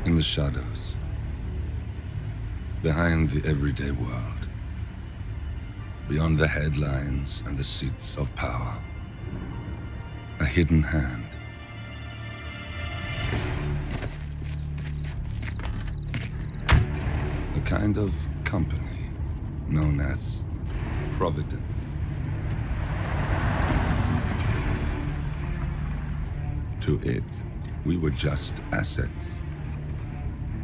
In the shadows, behind the everyday world, beyond the headlines and the seats of power, a hidden hand. A kind of company known as Providence. To it, we were just assets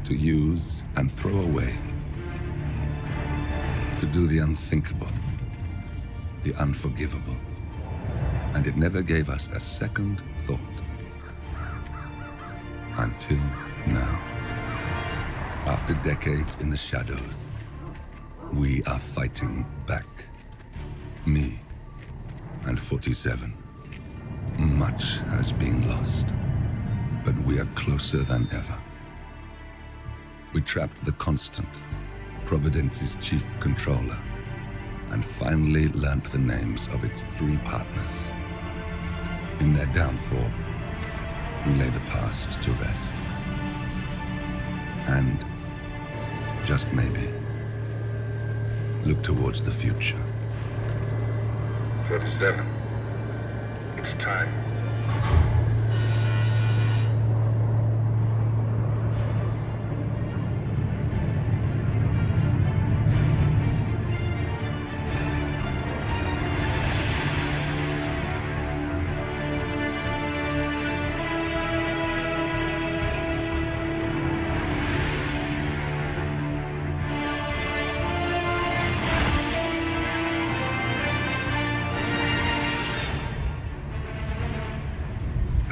to use and throw away, to do the unthinkable, the unforgivable, and it never gave us a second thought. Until now. After decades in the shadows, we are fighting back. Me and 47. Much has been lost, but we are closer than ever. We trapped the Constant, Providence's chief controller, and finally learnt the names of its 3 partners. In their downfall, we lay the past to rest. And, just maybe, look towards the future. 47. It's time.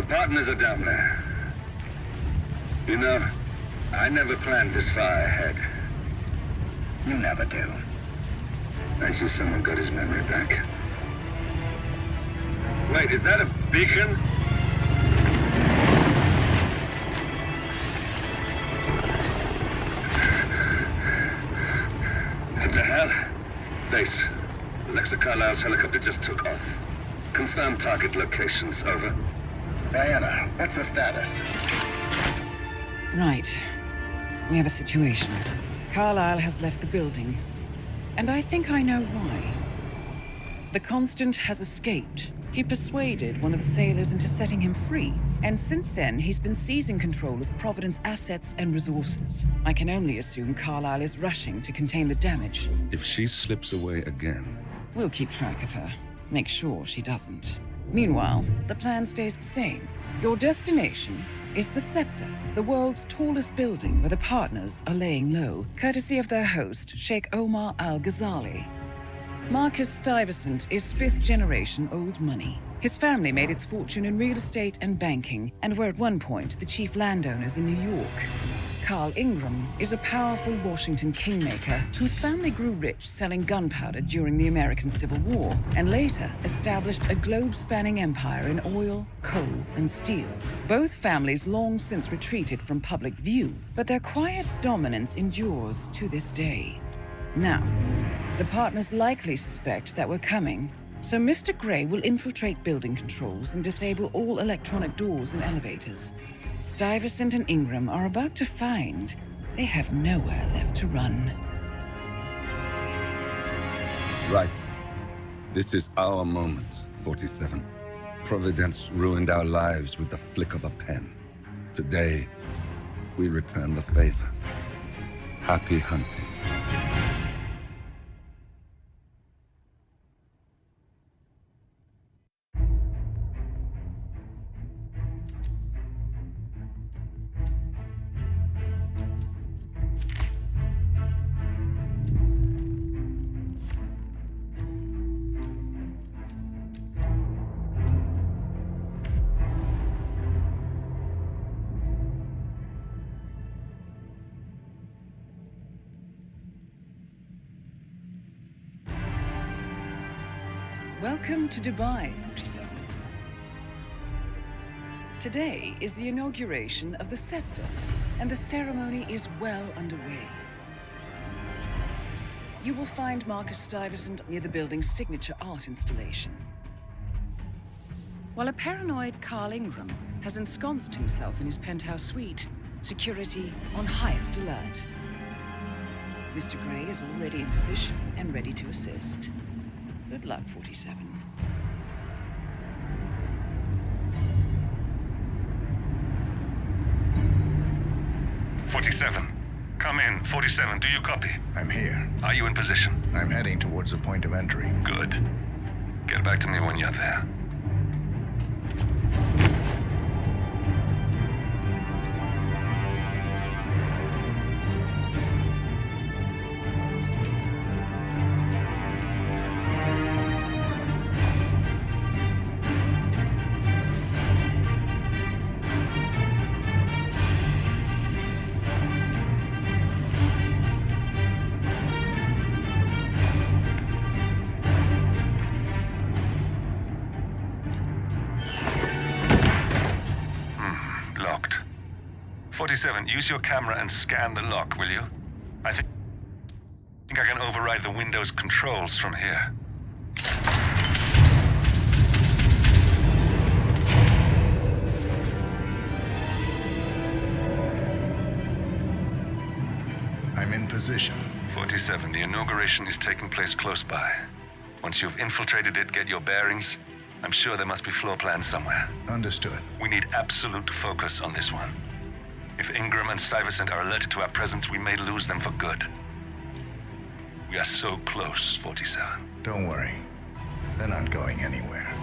Partners are down there. You know, I never planned this far ahead. You never do. I see someone got his memory back. Wait, is that a beacon? What the hell? Base. Alexa Carlisle's helicopter just took off. Confirm target locations, over. Diana, what's the status? Right. We have a situation. Carlisle has left the building. And I think I know why. The Constant has escaped. He persuaded one of the sailors into setting him free. And since then, he's been seizing control of Providence assets and resources. I can only assume Carlisle is rushing to contain the damage. If she slips away again... We'll keep track of her. Make sure she doesn't. Meanwhile, the plan stays the same. Your destination is the Scepter, the world's tallest building where the partners are laying low, courtesy of their host, Sheikh Omar Al-Ghazali. Marcus Stuyvesant is 5th-generation old money. His family made its fortune in real estate and banking, and were at one point the chief landowners in New York. Carl Ingram is a powerful Washington kingmaker whose family grew rich selling gunpowder during the American Civil War, and later established a globe-spanning empire in oil, coal, and steel. Both families long since retreated from public view, but their quiet dominance endures to this day. Now, the partners likely suspect that we're coming, so Mr. Gray will infiltrate building controls and disable all electronic doors and elevators. Stuyvesant and Ingram are about to find they have nowhere left to run. Right. This is our moment, 47. Providence ruined our lives with the flick of a pen. Today, we return the favor. Happy hunting. Welcome to Dubai, 47. Today is the inauguration of the Scepter, and the ceremony is well underway. You will find Marcus Stuyvesant near the building's signature art installation, while a paranoid Carl Ingram has ensconced himself in his penthouse suite. Security on highest alert. Mr. Gray is already in position and ready to assist. Good luck, 47. 47. Come in. 47, do you copy? I'm here. Are you in position? I'm heading towards the point of entry. Good. Get back to me when you're there. Locked. 47, use your camera and scan the lock, will you? I think I can override the Windows controls from here. I'm in position. 47, the inauguration is taking place close by. Once you've infiltrated it, get your bearings. I'm sure there must be floor plans somewhere. Understood. We need absolute focus on this one. If Ingram and Stuyvesant are alerted to our presence, we may lose them for good. We are so close, 47. Don't worry. They're not going anywhere.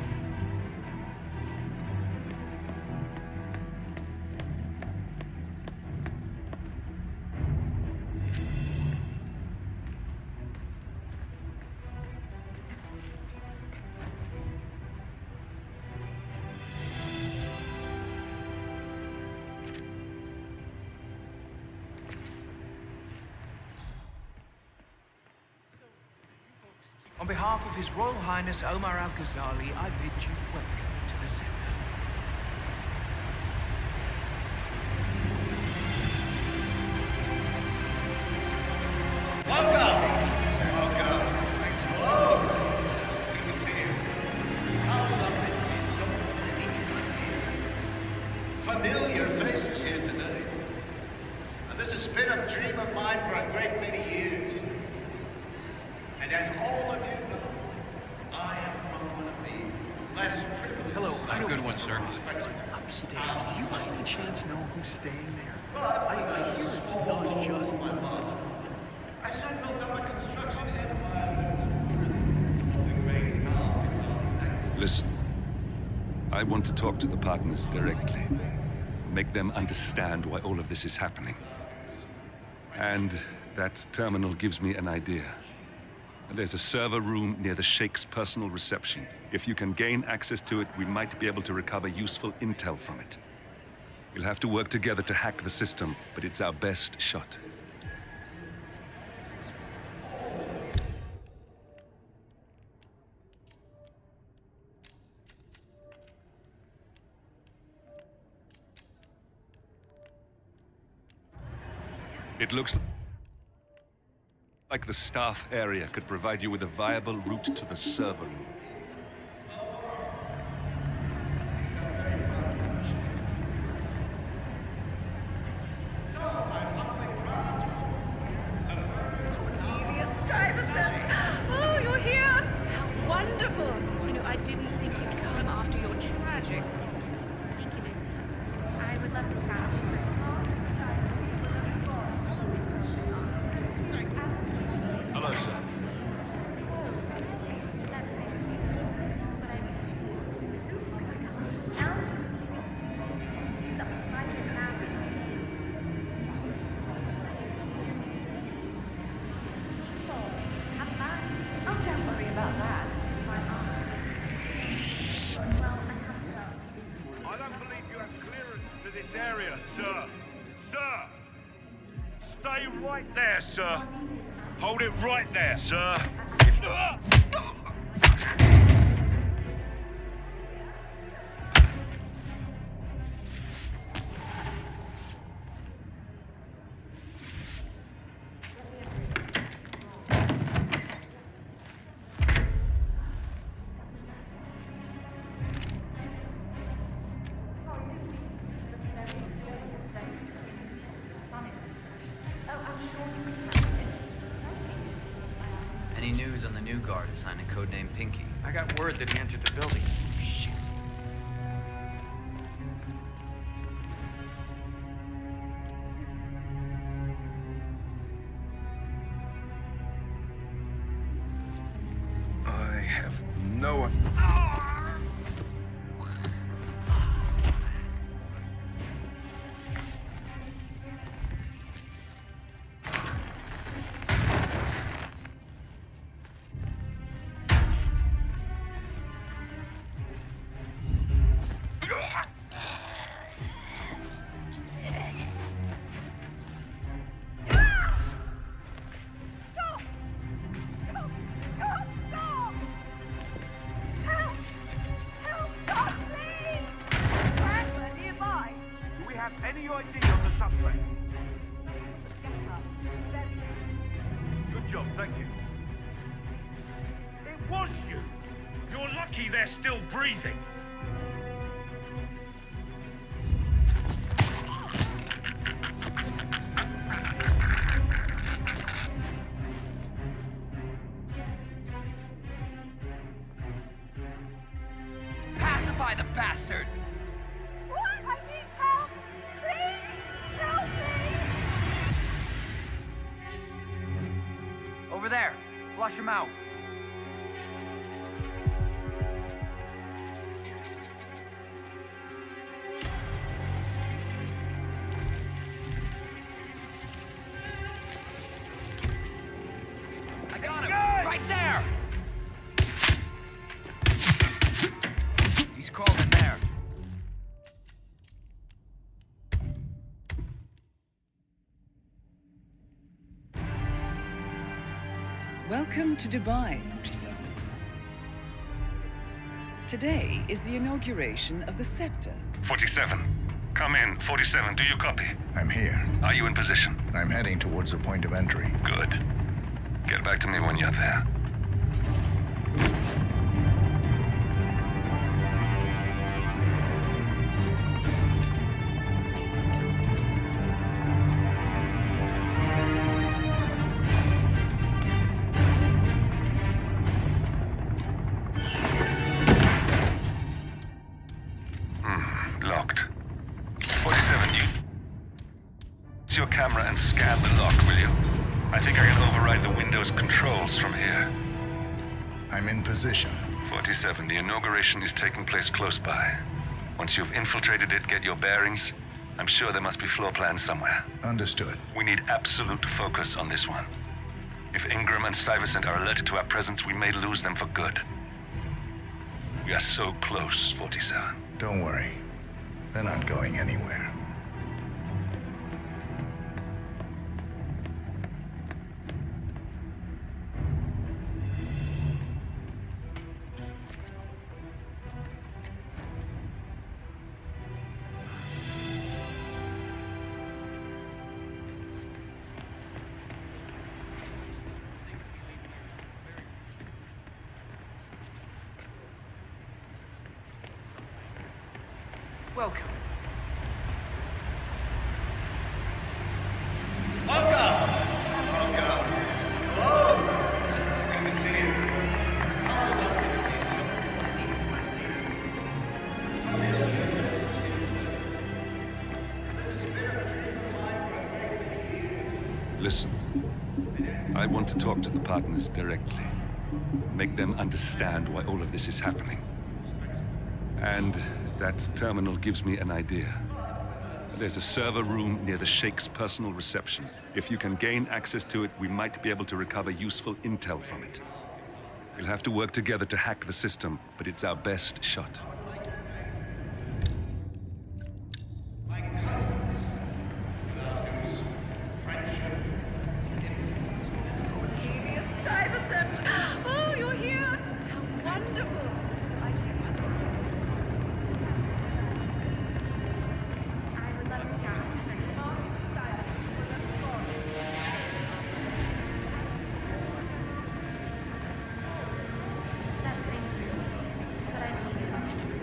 On behalf of His Royal Highness Omar Al-Ghazali, I bid you welcome to the Center. Welcome! Welcome. Hello. Good to see you. How lovely to see so many familiar faces here today. And this has been a dream of mine for a great many years. And as all of you know, I am from one of the less privileged... Hello, I'm a good one, sir. Upstairs. Do you by any chance know who's staying there? But I used to not just my father. I soon built up a construction empire. The great Al-Ghazali. Listen, I want to talk to the partners directly. Make them understand why all of this is happening. And that terminal gives me an idea. There's a server room near the Sheikh's personal reception. If you can gain access to it, we might be able to recover useful intel from it. We'll have to work together to hack the system, but it's our best shot. It looks like the staff area could provide you with a viable route to the server room. Oh, you're here! How wonderful! You know, I didn't think you'd come after your tragic... Thank you, Lucy. I would love to travel. Hello, sir. Oh, don't worry about that. I don't believe you have clearance to this area, sir. Sir! Stay right there, sir. Hold it right there, sir. Any news on the new guard assigned to codename Pinky? I got word that he entered the building. Shit. I have no... Any idea on the suspect? Good job, thank you. It was you! You're lucky they're still breathing. Pacify the bastard! What? I need help! Please! Help me! Over there! Flush him out! I got him! Right there! He's crawled in there. Welcome to Dubai, 47. Today is the inauguration of the Scepter. 47. Come in. 47, do you copy? I'm here. Are you in position? I'm heading towards the point of entry. Good. Get back to me when you're there. Locked. 47, you... Use your camera and scan the lock, will you? I think I can override the Windows controls from here. I'm in position. 47, the inauguration is taking place close by. Once you've infiltrated it, get your bearings. I'm sure there must be floor plans somewhere. Understood. We need absolute focus on this one. If Ingram and Stuyvesant are alerted to our presence, we may lose them for good. We are so close, 47. Don't worry. They're not going anywhere. Welcome. Welcome! Welcome. Hello! Good to see you. How lovely to see so many. Listen. I want to talk to the partners directly. Make them understand why all of this is happening. And that terminal gives me an idea. There's a server room near the Sheikh's personal reception. If you can gain access to it, we might be able to recover useful intel from it. We'll have to work together to hack the system, but it's our best shot. Stuyvesant! Oh, you're here! How wonderful! I would love to chat. That's thank you. But I need it.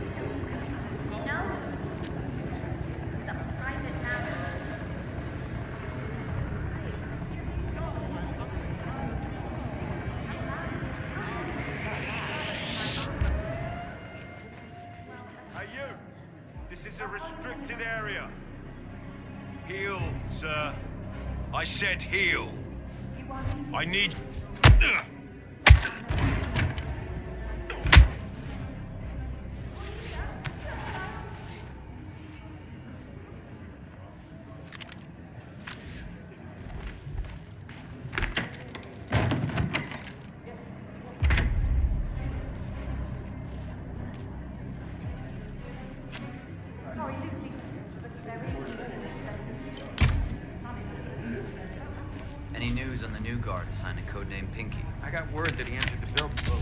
restricted area. Heal, sir. I said heal. I need... Any news on the new guard assigned to codename Pinky? I got word that he entered the building. Oh.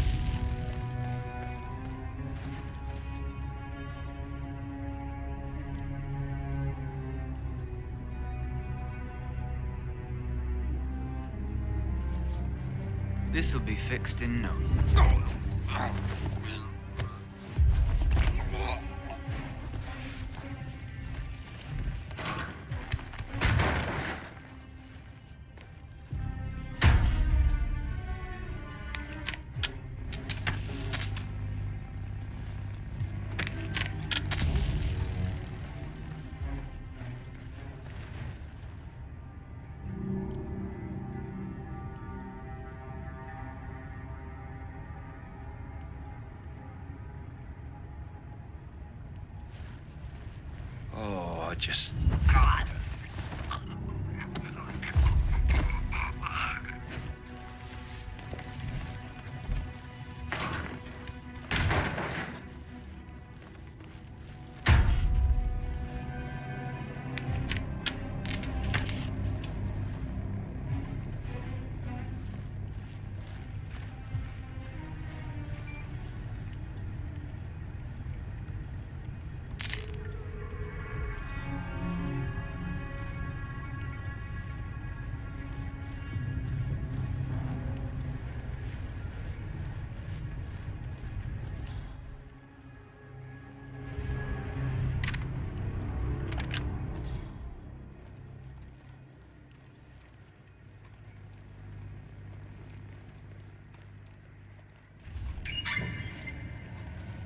This'll be fixed in no Oh, I just...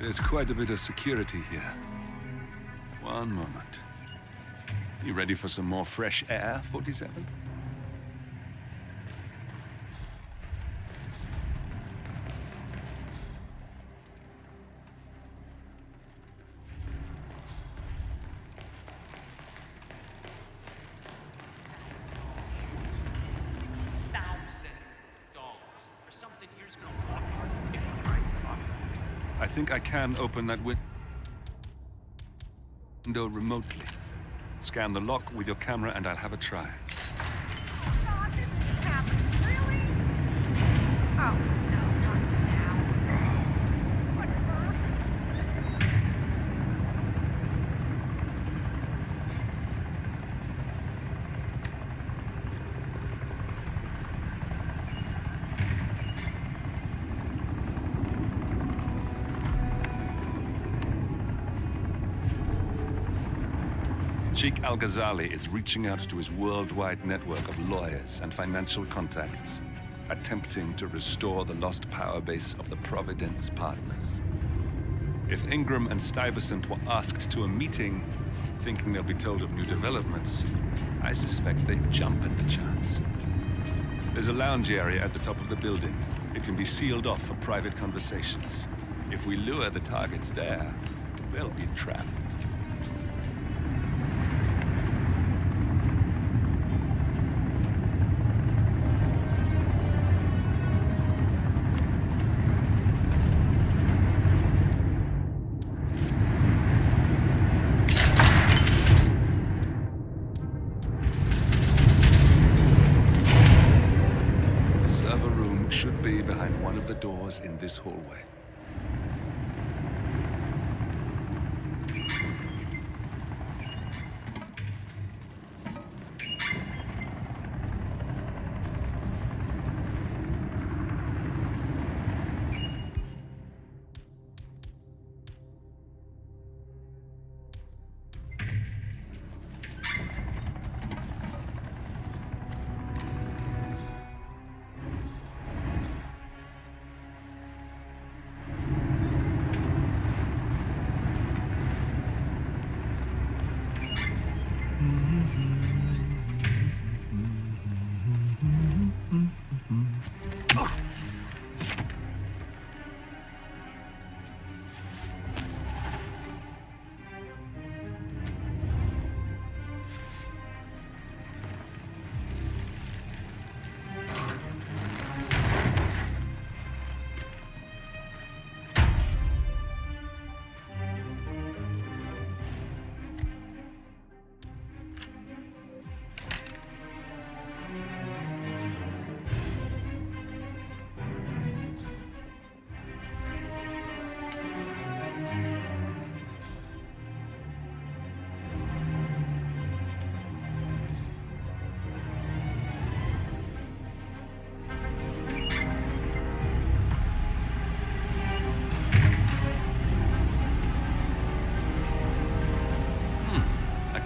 There's quite a bit of security here. One moment. You ready for some more fresh air, 47? I think I can open that window remotely. Scan the lock with your camera and I'll have a try. God, this happens, really? Oh, no, not now. Whatever. Sheikh Al-Ghazali is reaching out to his worldwide network of lawyers and financial contacts, attempting to restore the lost power base of the Providence partners. If Ingram and Stuyvesant were asked to a meeting, thinking they'll be told of new developments, I suspect they'd jump at the chance. There's a lounge area at the top of the building. It can be sealed off for private conversations. If we lure the targets there, they'll be trapped. Should be behind one of the doors in this hallway.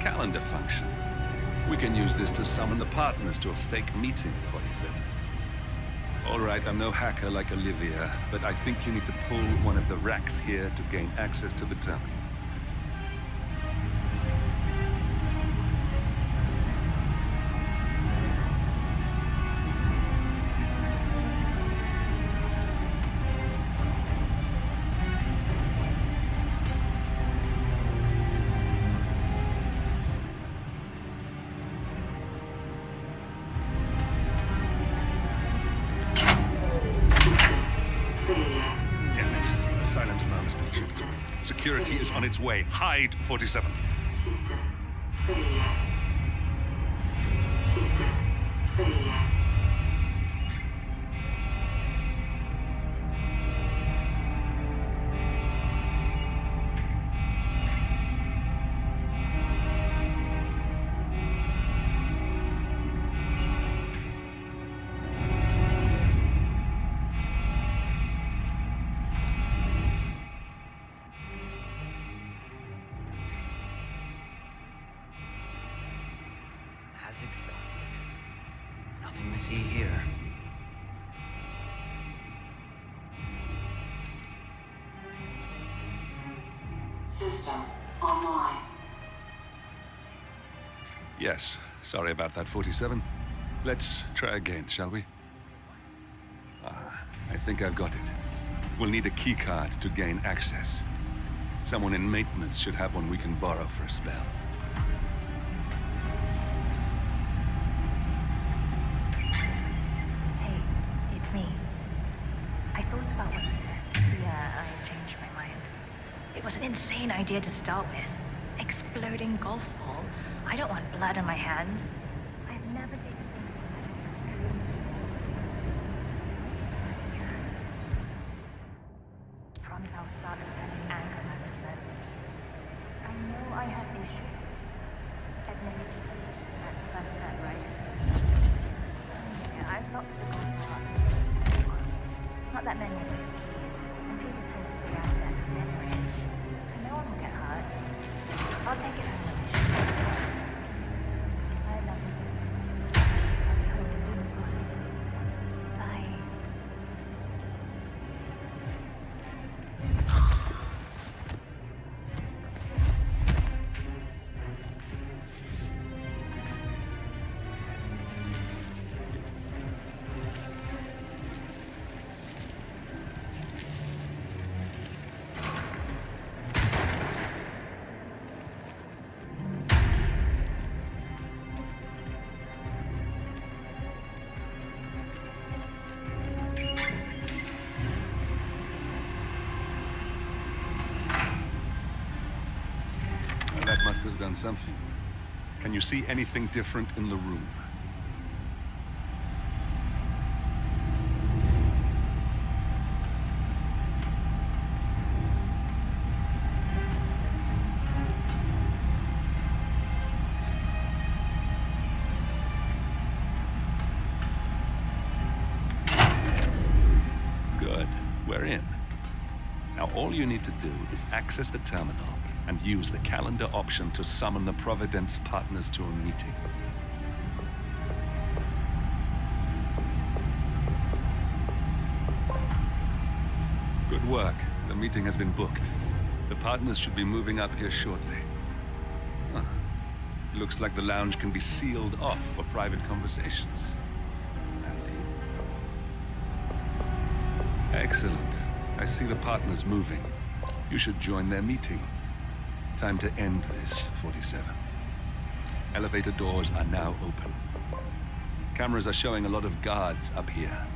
Calendar function. We can use this to summon the partners to a fake meeting, 47. All right, I'm no hacker like Olivia, but I think you need to pull one of the racks here to gain access to the terminal. Silent alarm has been tripped. Security is on its way. Hide, 47. As expected. Nothing to see here. System online. Yes, sorry about that, 47. Let's try again, shall we? I think I've got it. We'll need a keycard to gain access. Someone in maintenance should have one we can borrow for a spell. Hey, it's me. I thought about what you said. Yeah, I changed my mind. It was an insane idea to start with. Exploding golf ball. I don't want blood on my hands. I've never taken promise I'll start accepting anger management. I know I have issues. Admit it. That's that, right? Yeah, I've lost the golf cart. Not that many of them. And people tend to see assets anyway. And no one will get hurt. I'll take it home. I love you. I'll be home as soon as possible. Bye. That must have done something. Can you see anything different in the room? Good. We're in. Now all you need to do is access the terminal and use the calendar option to summon the Providence partners to a meeting. Good work. The meeting has been booked. The partners should be moving up here shortly. Huh. Looks like the lounge can be sealed off for private conversations. Excellent. I see the partners moving. You should join their meeting. Time to end this, 47. Elevator doors are now open. Cameras are showing a lot of guards up here.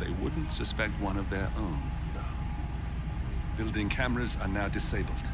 They wouldn't suspect one of their own, though. Building cameras are now disabled.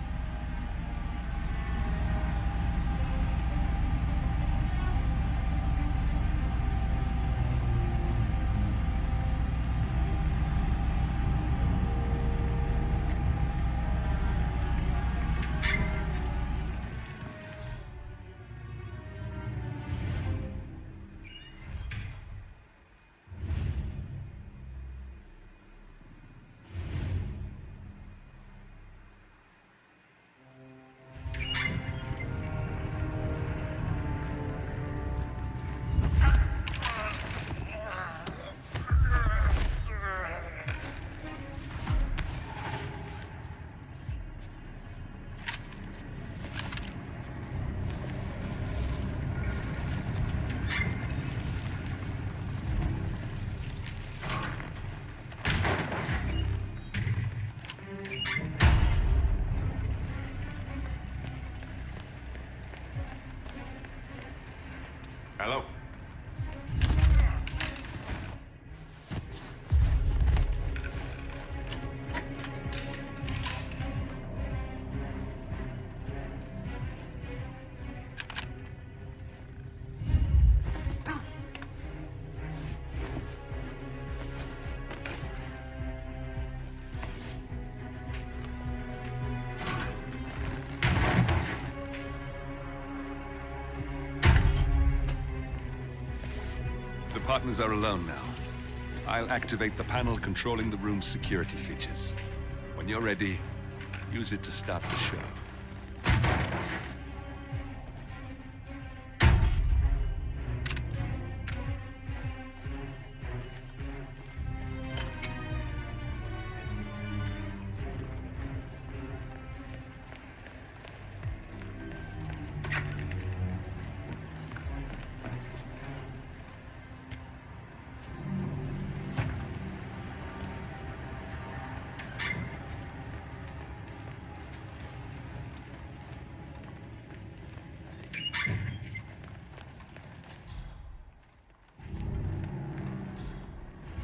Hello? The partners are alone now. I'll activate the panel controlling the room's security features. When you're ready, use it to start the show.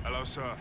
Hello, sir.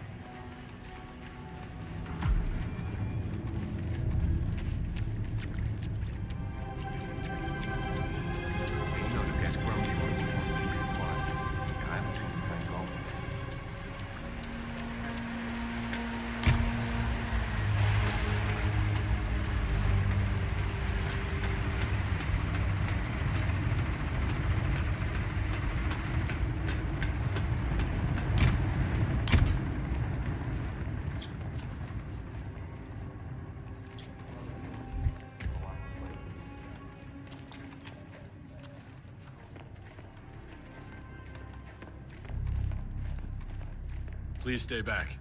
Please stay back.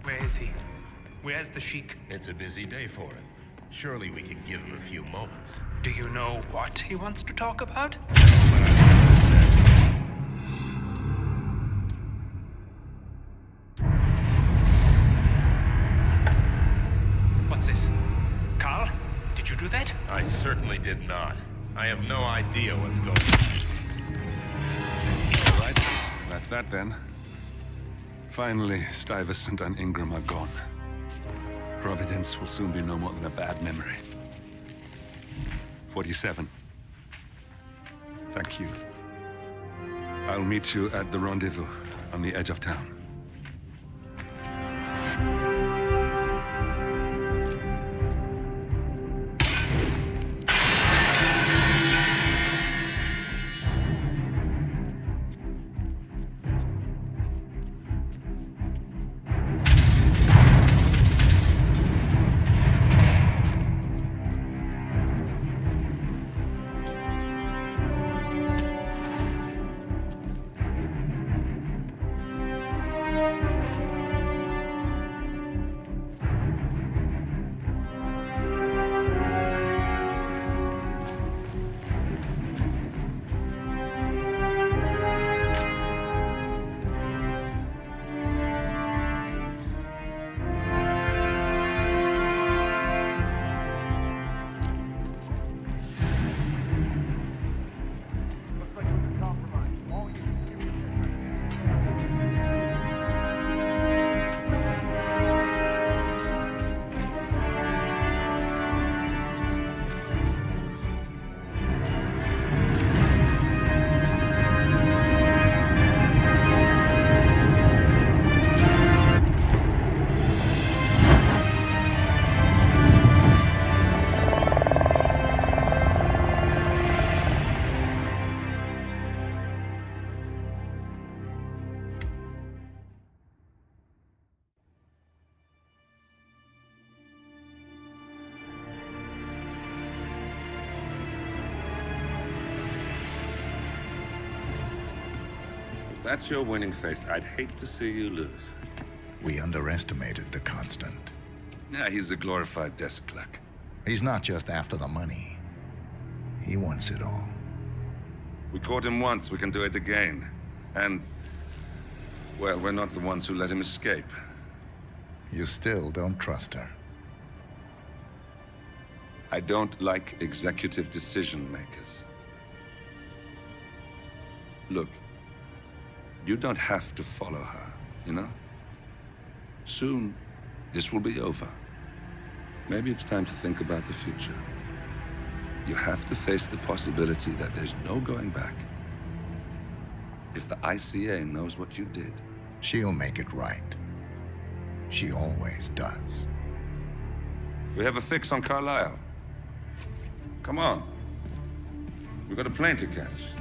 Where is he? Where's the Sheik? It's a busy day for him. Surely we can give him a few moments. Do you know what he wants to talk about? What's this? Carl? Did you do that? I certainly did not. I have no idea what's going on. All right, that's that then. Finally, Stuyvesant and Ingram are gone. Providence will soon be no more than a bad memory. 47. Thank you. I'll meet you at the rendezvous on the edge of town. If that's your winning face, I'd hate to see you lose. We underestimated the Constant. Yeah, he's a glorified desk clerk. He's not just after the money. He wants it all. We caught him once, we can do it again. And, well, we're not the ones who let him escape. You still don't trust her. I don't like executive decision makers. Look, you don't have to follow her, you know? Soon, this will be over. Maybe it's time to think about the future. You have to face the possibility that there's no going back. If the ICA knows what you did, she'll make it right. She always does. We have a fix on Carlisle. Come on. We've got a plane to catch.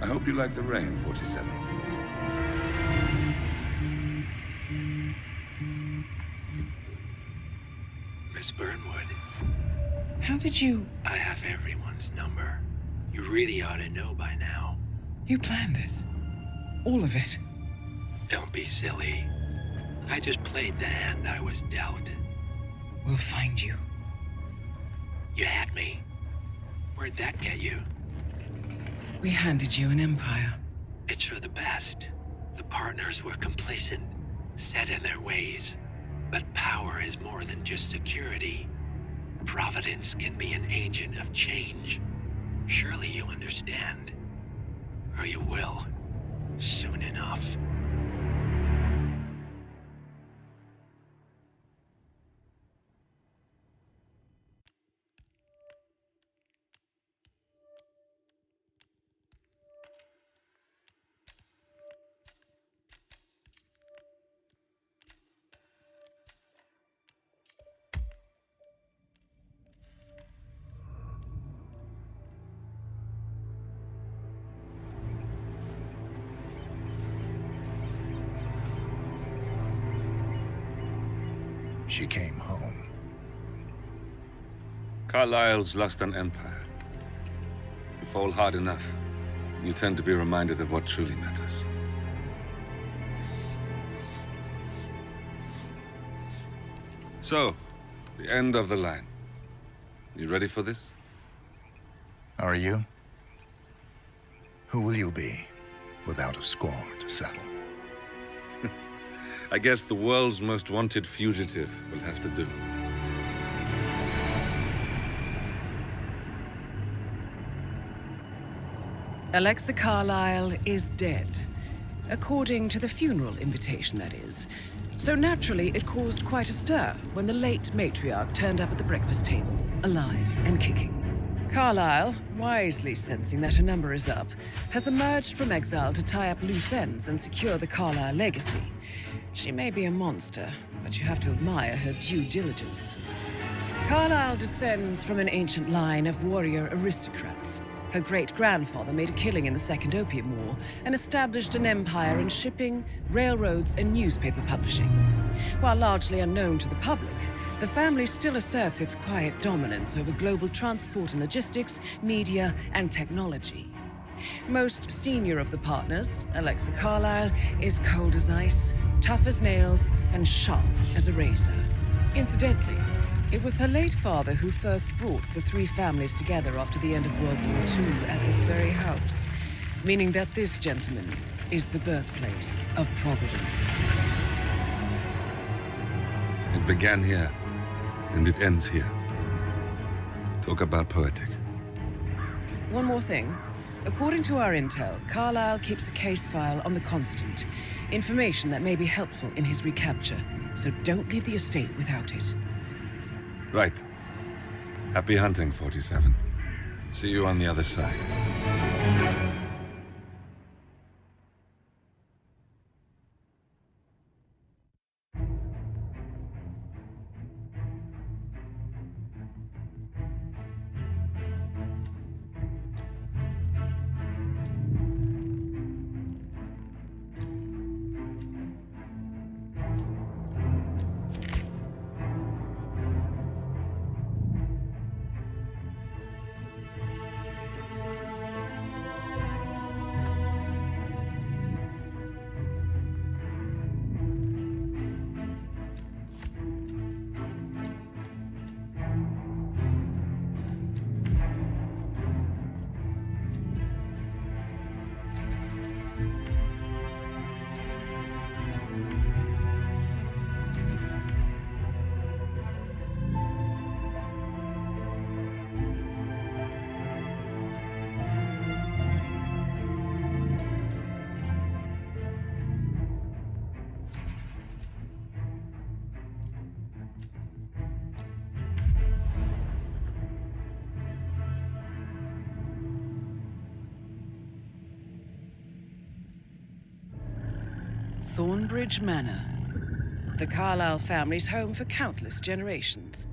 I hope you like the rain, 47. Miss Burnwood. How did you... I have everyone's number. You really ought to know by now. You planned this? All of it? Don't be silly. I just played the hand I was dealt. We'll find you. You had me. Where'd that get you? We handed you an empire. It's for the best. The partners were complacent, set in their ways. But power is more than just security. Providence can be an agent of change. Surely you understand. Or you will. Soon enough. She came home. Carlisle's lost an empire. You fall hard enough, you tend to be reminded of what truly matters. So, the end of the line. You ready for this? Are you? Who will you be without a score to settle? I guess the world's most wanted fugitive will have to do. Alexa Carlyle is dead. According to the funeral invitation, that is. So naturally, it caused quite a stir when the late matriarch turned up at the breakfast table, alive and kicking. Carlyle, wisely sensing that her number is up, has emerged from exile to tie up loose ends and secure the Carlyle legacy. She may be a monster, but you have to admire her due diligence. Carlyle descends from an ancient line of warrior aristocrats. Her great-grandfather made a killing in the Second Opium War and established an empire in shipping, railroads, and newspaper publishing. While largely unknown to the public, the family still asserts its quiet dominance over global transport and logistics, media, and technology. Most senior of the partners, Alexa Carlyle, is cold as ice, tough as nails, and sharp as a razor. Incidentally, it was her late father who first brought the three families together after the end of World War II at this very house, meaning that this gentleman is the birthplace of Providence. It began here, and it ends here. Talk about poetic. One more thing. According to our intel, Carlyle keeps a case file on the Constant, information that may be helpful in his recapture, so don't leave the estate without it. Right. Happy hunting, 47. See you on the other side. Thornbridge Manor, the Carlyle family's home for countless generations.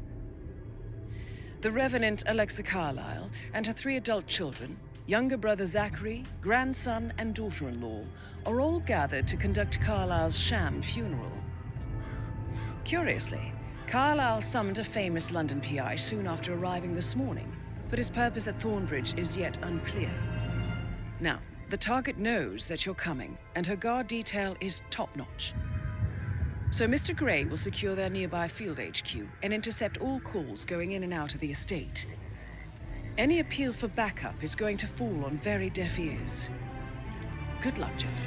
The Revenant Alexa Carlyle and her 3 adult children, younger brother Zachary, grandson, and daughter-in-law, are all gathered to conduct Carlyle's sham funeral. Curiously, Carlyle summoned a famous London PI soon after arriving this morning, but his purpose at Thornbridge is yet unclear. Now, the target knows that you're coming, and her guard detail is top-notch. So Mr. Gray will secure their nearby field HQ and intercept all calls going in and out of the estate. Any appeal for backup is going to fall on very deaf ears. Good luck, gentlemen.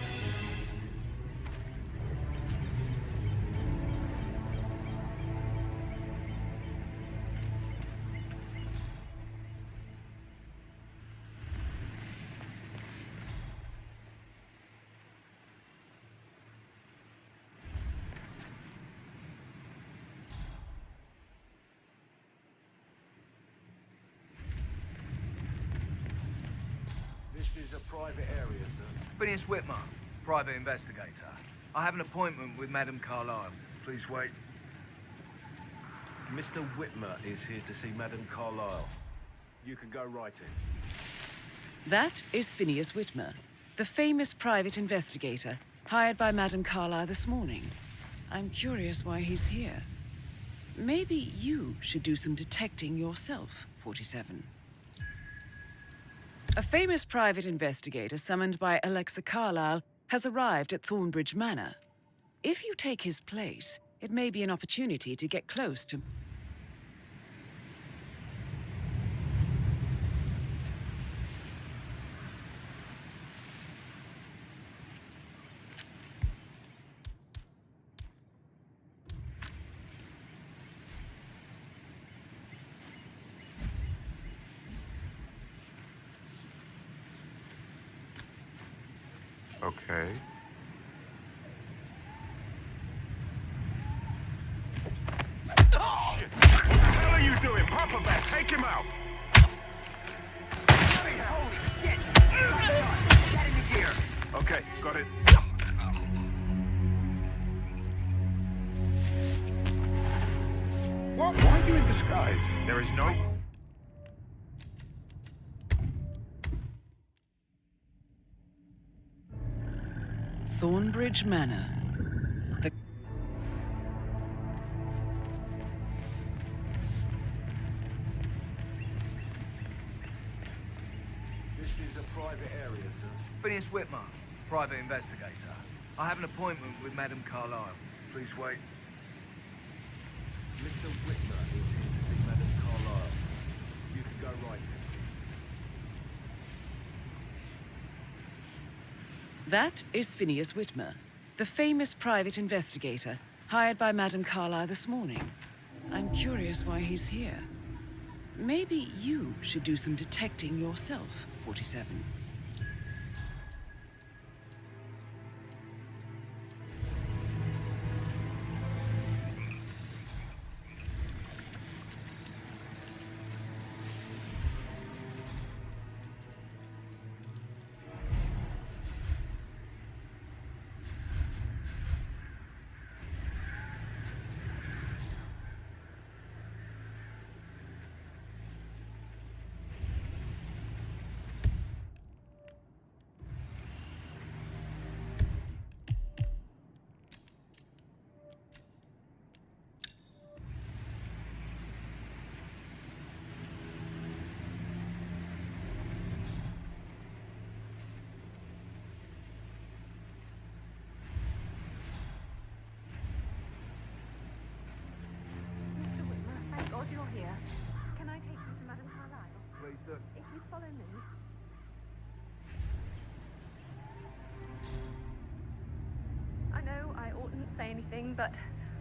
This is a private area, sir. Phineas Whitmer, private investigator. I have an appointment with Madame Carlyle. Please wait. Mr. Whitmer is here to see Madame Carlyle. You can go right in. That is Phineas Whitmer, the famous private investigator hired by Madame Carlyle this morning. I'm curious why he's here. Maybe you should do some detecting yourself, 47. A famous private investigator summoned by Alexa Carlyle has arrived at Thornbridge Manor. If you take his place, It may be an opportunity to get close to... Okay. Shit. What the hell are you doing? Papa Bear, take him out! Holy shit! Get in the gear! Okay, got it. What? Why are you in disguise? There is no... Thornbridge Manor. The... This is a private area, sir. Phineas Whitmer, private investigator. I have an appointment with Madame Carlyle. Please wait. Mr. Whitmer is here to see Madame Carlyle. You can go right in. That is Phineas Whitmer, the famous private investigator hired by Madame Carlyle this morning. I'm curious why he's here. Maybe you should do some detecting yourself, 47. You're here. Can I take you to Madame Carlyle? Please do. If you follow me. I know I oughtn't say anything, but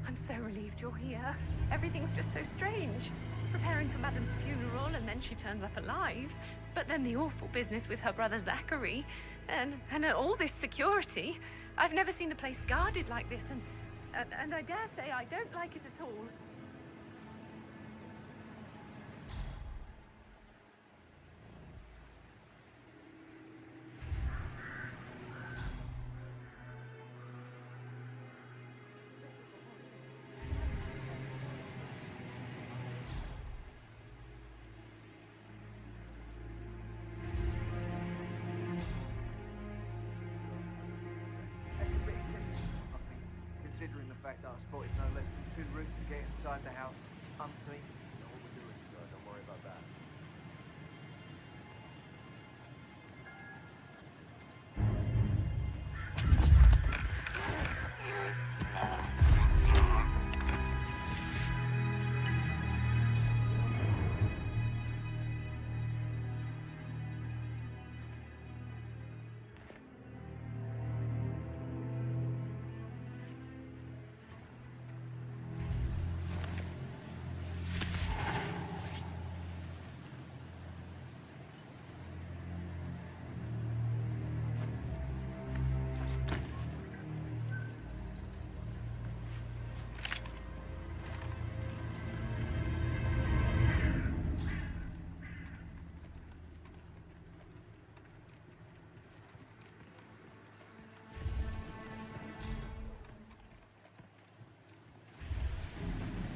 I'm so relieved you're here. Everything's just so strange. Preparing for Madame's funeral, and then she turns up alive. But then the awful business with her brother Zachary, and all this security. I've never seen the place guarded like this, and I dare say I don't like it at all. Considering the fact that I spotted no less than 2 routes to get inside the house unseen. You know what we're doing, so don't worry about that.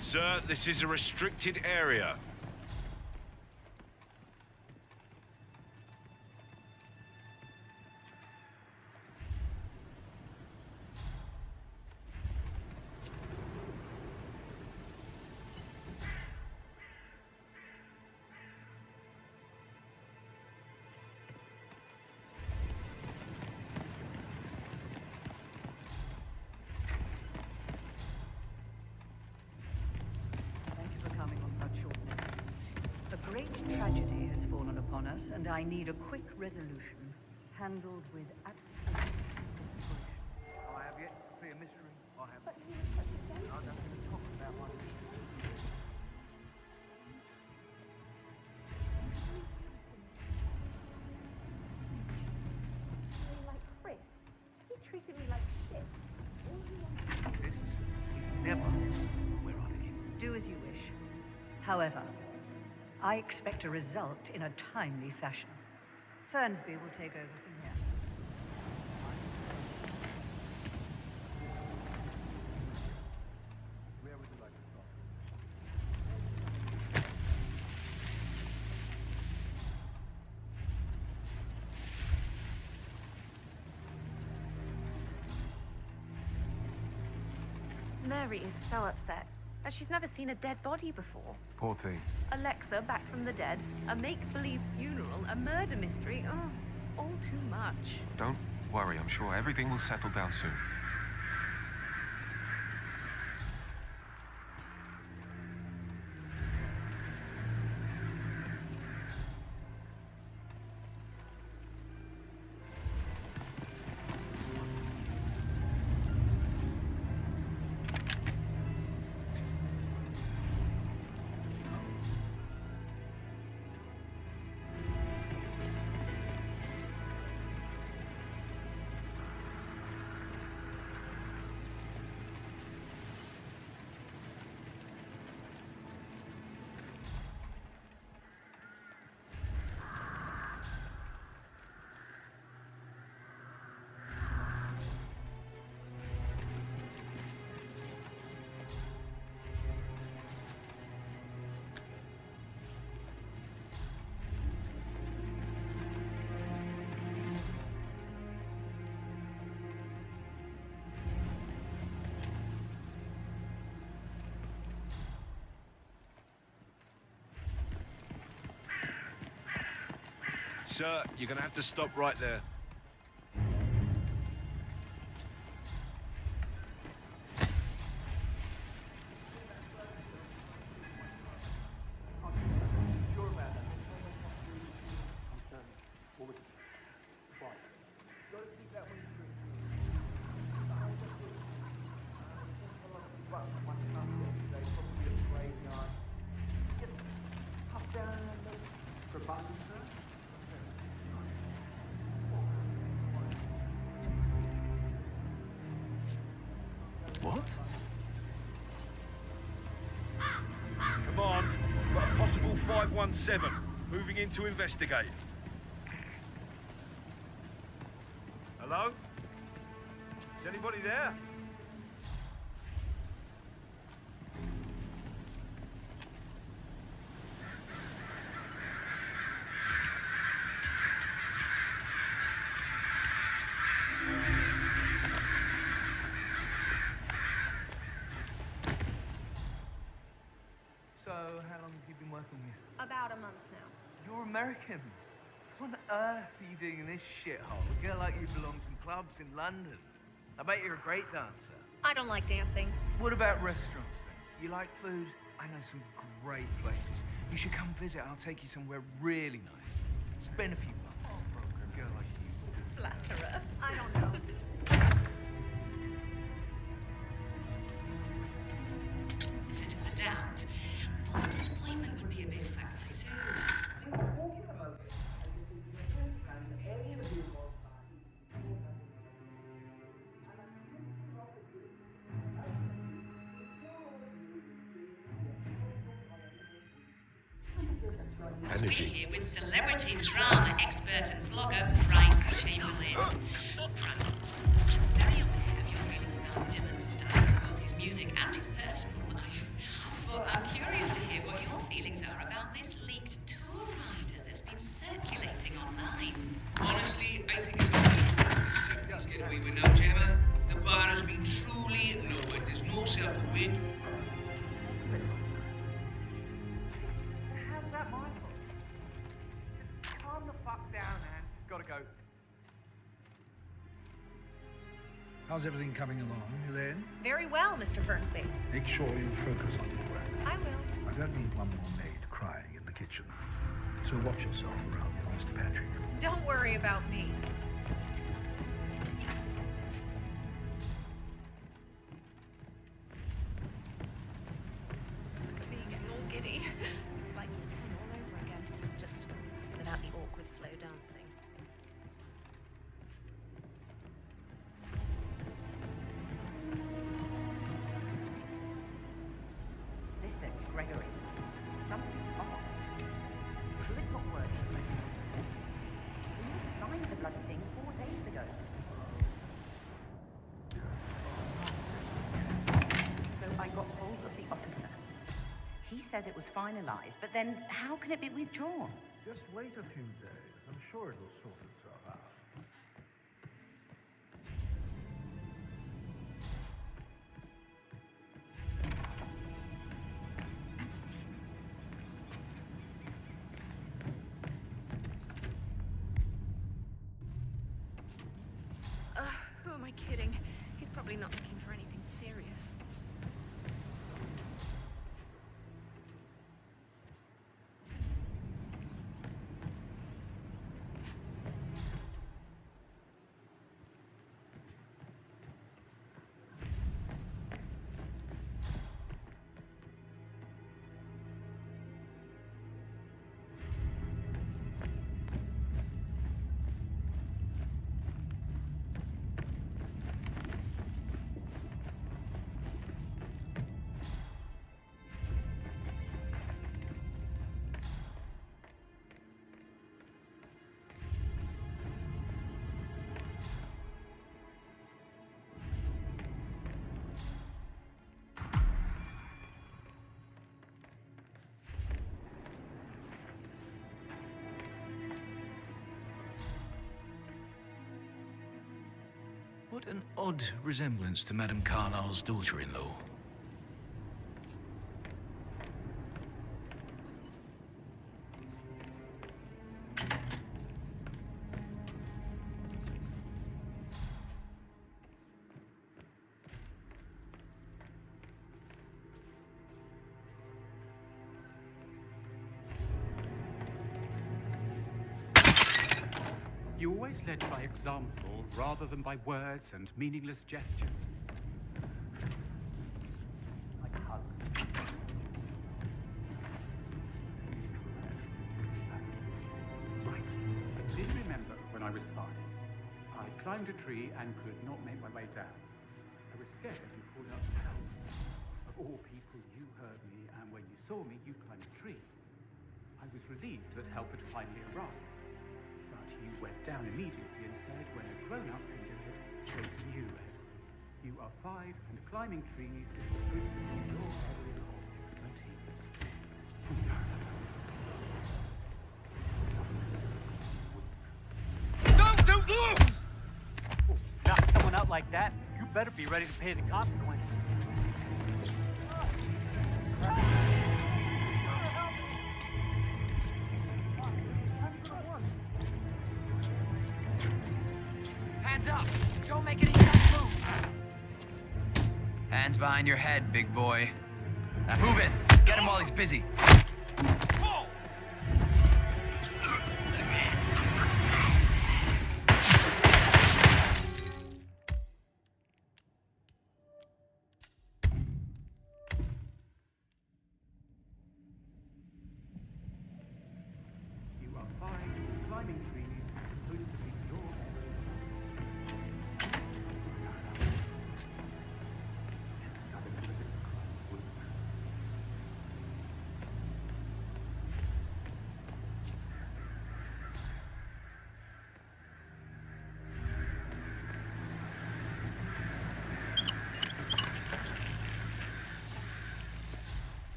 Sir, this is a restricted area. upon us, and I need a quick resolution, handled with absolute discretion. I have yet to see a mystery. I have. But he was such a gentleman. I don't want to talk about one. Like Chris. He treated me like shit. He's never where I begin. Do as you wish. However, I expect a result in a timely fashion. Fernsby will take over from here. Where would you like to start? Mary is so upset, as she's never seen a dead body before. Poor thing. Alexa back from the dead, a make-believe funeral, a murder mystery. Oh, all too much. Don't worry, I'm sure everything will settle down soon. Sir, you're gonna have to stop right there. What? Come on, we've got a possible 517. Moving in to investigate. Hello? Is anybody there? So, how long have you been working here? About a month now. You're American. What on earth are you doing in this shithole? A girl like you belongs in clubs in London. I bet you're a great dancer. I don't like dancing. What about restaurants then? You like food? I know some great places. You should come visit. I'll take you somewhere really nice. Spend a few bucks. For a girl like you. Flatterer. I don't know. Benefit of the doubt. But the disappointment would be a big factor too. We're here with celebrity drama expert and vlogger Bryce Chamberlain. Bryce, I'm very aware of your feelings about Dylan's style, both his music and his personal life. But I'm curious to hear what your feelings are about this leaked tour rider that's been circulating online. Honestly, I think it's a beautiful piece. I can just get away with no jammer. The bar has been truly lowered. There's no self-awake. How's that my fault? Calm the fuck down, Ant. Gotta go. How's everything coming along, Elaine? Very well, Mr. Fernsby. Make sure you focus on your work. I will. I don't need one more maid crying in the kitchen. So watch yourself around here, Mr. Patrick. Don't worry about me. Me getting all giddy. It's like year 10 all over again. Just without the awkward slow dancing. Listen, Gregory. Something's off. Fluid's not working. We signed the bloody thing 4 days ago. So I got hold of the officer. He says it was finalized, but then how can it be withdrawn? Just wait a few days. I'm sure it'll sort itself out. Who am I kidding? He's probably not looking for anything serious. What an odd resemblance to Madame Carlyle's daughter-in-law. You always led by example rather than by words and meaningless gestures. Like a hug. Right. I did remember when I was 5. I climbed a tree and could not make my way down. I was scared and called out for help. Of all people, you heard me, and when you saw me, you climbed a tree. I was relieved that help had finally arrived. But you went down immediately and said, when a grown-up can do it, so can you, Ed. You are 5, and climbing trees is supposed to be your area of expertise. Don't look! Knock someone out like that, you better be ready to pay the consequences. Hands up! Don't make any sudden moves! Hands behind your head, big boy. Now move it! Get him while he's busy. You are 5, climbing trees is supposed to be your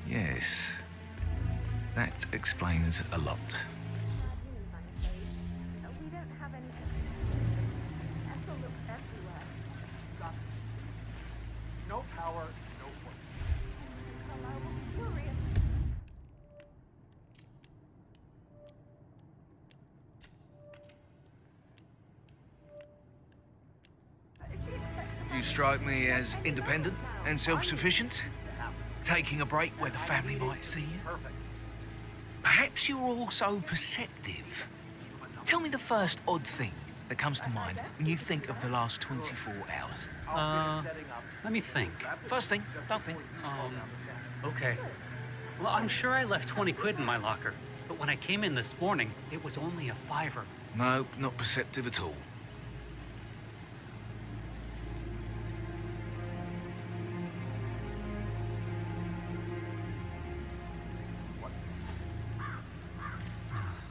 Yes. That explains a lot. We don't have any. Ethel looks everywhere. No power, no work. Carlisle will be furious. strike me as independent and self-sufficient. Taking a break where the family might see you. Perhaps you're also perceptive. Tell me the first odd thing that comes to mind when you think of the last 24 hours. Let me think. First thing, don't think. Okay. Well, I'm sure I left 20 quid in my locker, but when I came in this morning, it was only a $5. No, not perceptive at all.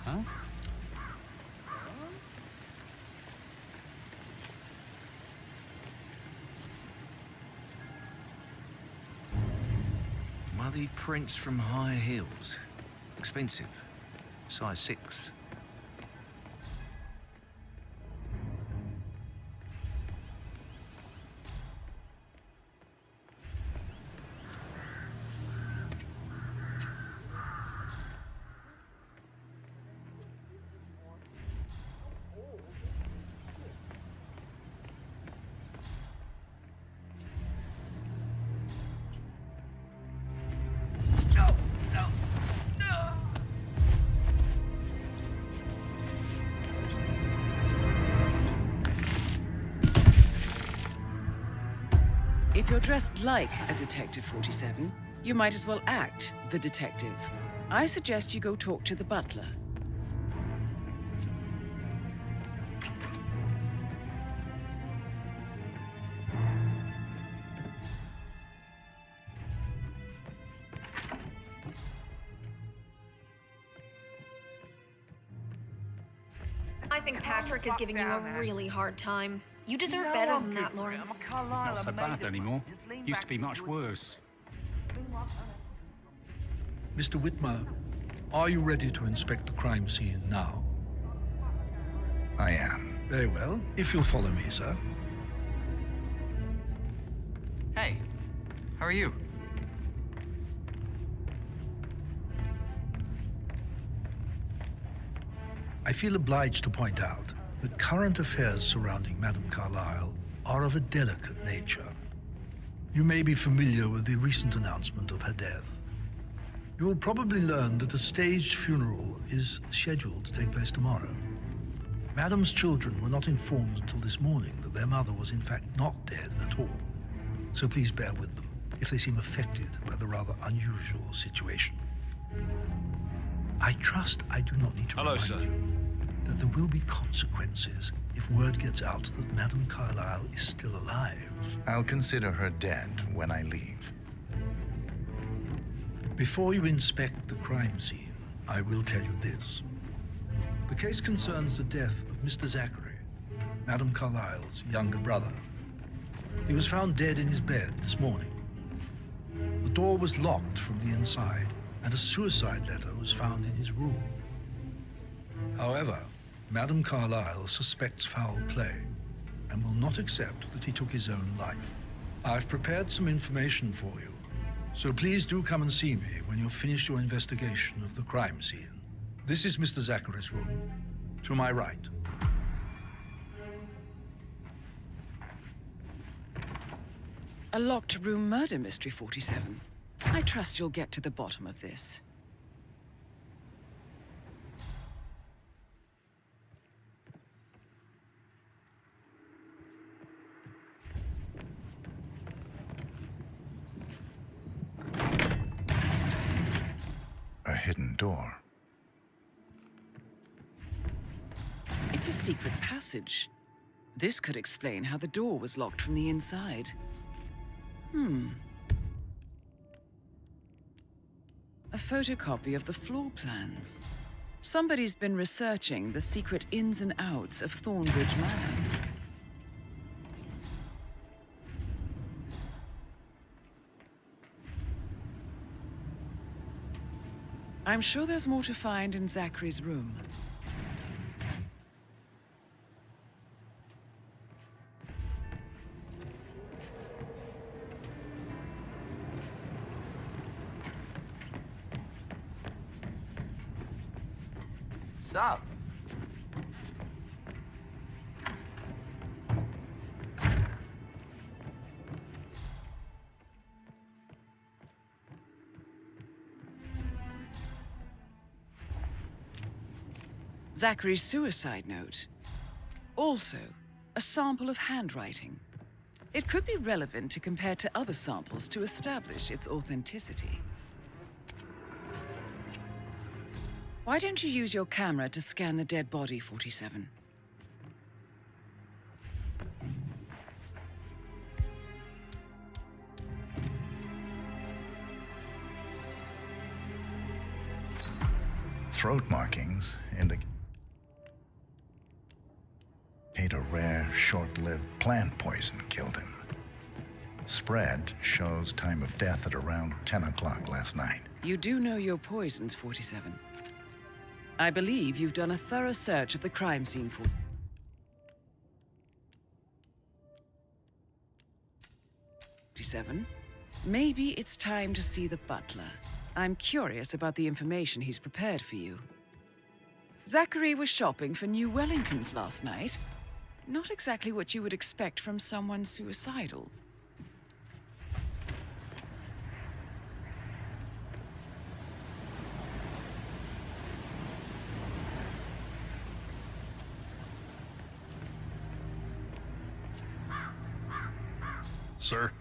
Huh? Muddy prints from high heels. Expensive. Size 6. If you're dressed like a Detective 47, you might as well act the detective. I suggest you go talk to the butler. I think Patrick is giving you a really hard time. You deserve better than that, Lawrence. It's not so bad anymore. Used to be much worse. Mr. Whitmer, are you ready to inspect the crime scene now? I am. Very well. If you'll follow me, sir. Hey, how are you? I feel obliged to point out that current affairs surrounding Madame Carlyle are of a delicate nature. You may be familiar with the recent announcement of her death. You will probably learn that a staged funeral is scheduled to take place tomorrow. Madame's children were not informed until this morning that their mother was in fact not dead at all. So please bear with them if they seem affected by the rather unusual situation. I trust I do not need to remind you that there will be consequences if word gets out that Madame Carlyle is still alive. I'll consider her dead when I leave. Before you inspect the crime scene, I will tell you this. The case concerns the death of Mr. Zachary, Madame Carlyle's younger brother. He was found dead in his bed this morning. The door was locked from the inside, and a suicide letter was found in his room. However, Madame Carlyle suspects foul play and will not accept that he took his own life. I've prepared some information for you, so please do come and see me when you've finished your investigation of the crime scene. This is Mr. Zachary's room, to my right. A locked room murder mystery, 47. I trust you'll get to the bottom of this. A hidden door. It's a secret passage. This could explain how the door was locked from the inside. A photocopy of the floor plans. Somebody's been researching the secret ins and outs of Thornbridge Manor. I'm sure there's more to find in Zachary's room. What's up? Zachary's suicide note. Also, a sample of handwriting. It could be relevant to compare to other samples to establish its authenticity. Why don't you use your camera to scan the dead body, 47? Throat markings indicate a rare, short-lived plant poison killed him. Spread shows time of death at around 10 o'clock last night. You do know your poisons, 47. I believe you've done a thorough search of the crime scene, 47. Maybe it's time to see the butler. I'm curious about the information he's prepared for you. Zachary was shopping for new Wellingtons last night. Not exactly what you would expect from someone suicidal. Sir?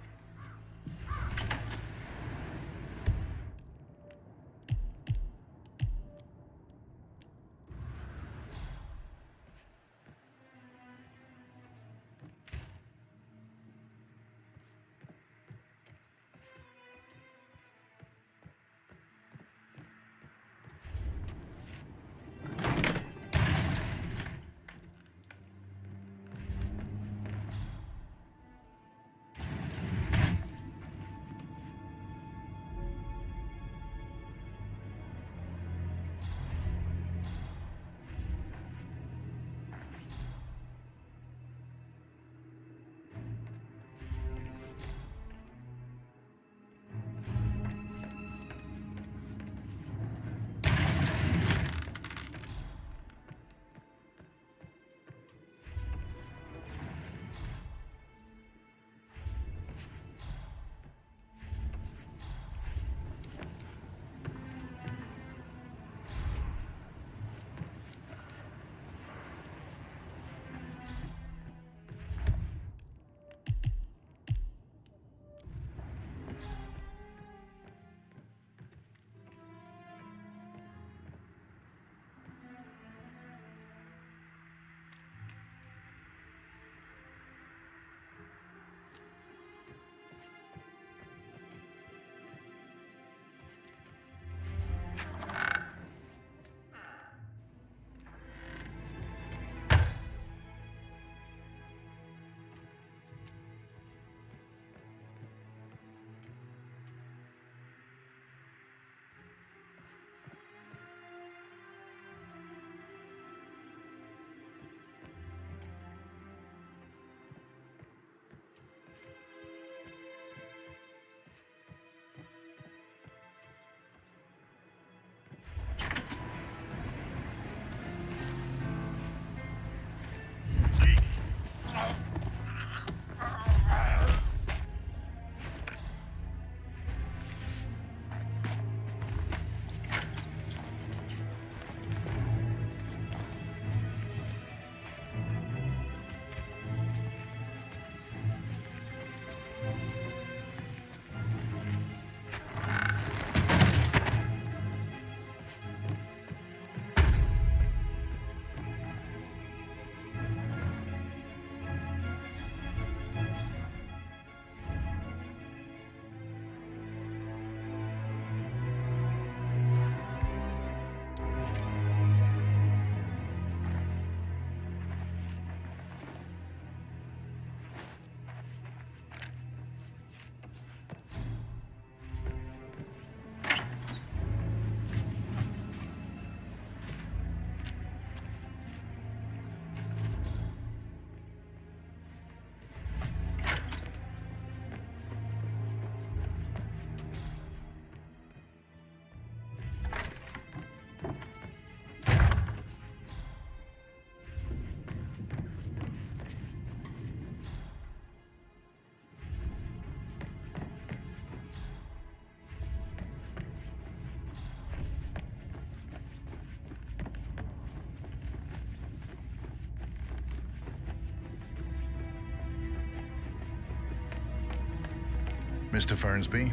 Mr. Fernsby,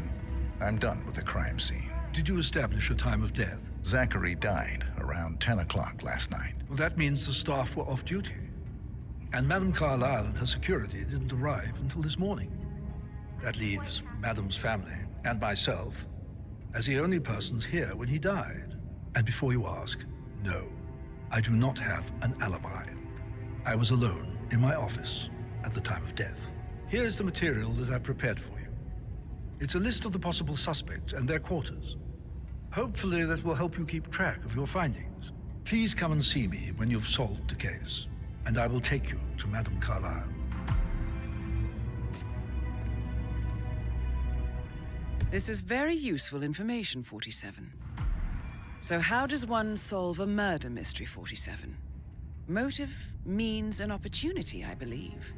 I'm done with the crime scene. Did you establish a time of death? Zachary died around 10 o'clock last night. Well, that means the staff were off duty. And Madame Carlyle and her security didn't arrive until this morning. That leaves Madame's family and myself as the only persons here when he died. And before you ask, no, I do not have an alibi. I was alone in my office at the time of death. Here's the material that I prepared for you. It's a list of the possible suspects and their quarters. Hopefully that will help you keep track of your findings. Please come and see me when you've solved the case, and I will take you to Madame Carlyle. This is very useful information, 47. So how does one solve a murder mystery, 47? Motive, means, and opportunity, I believe.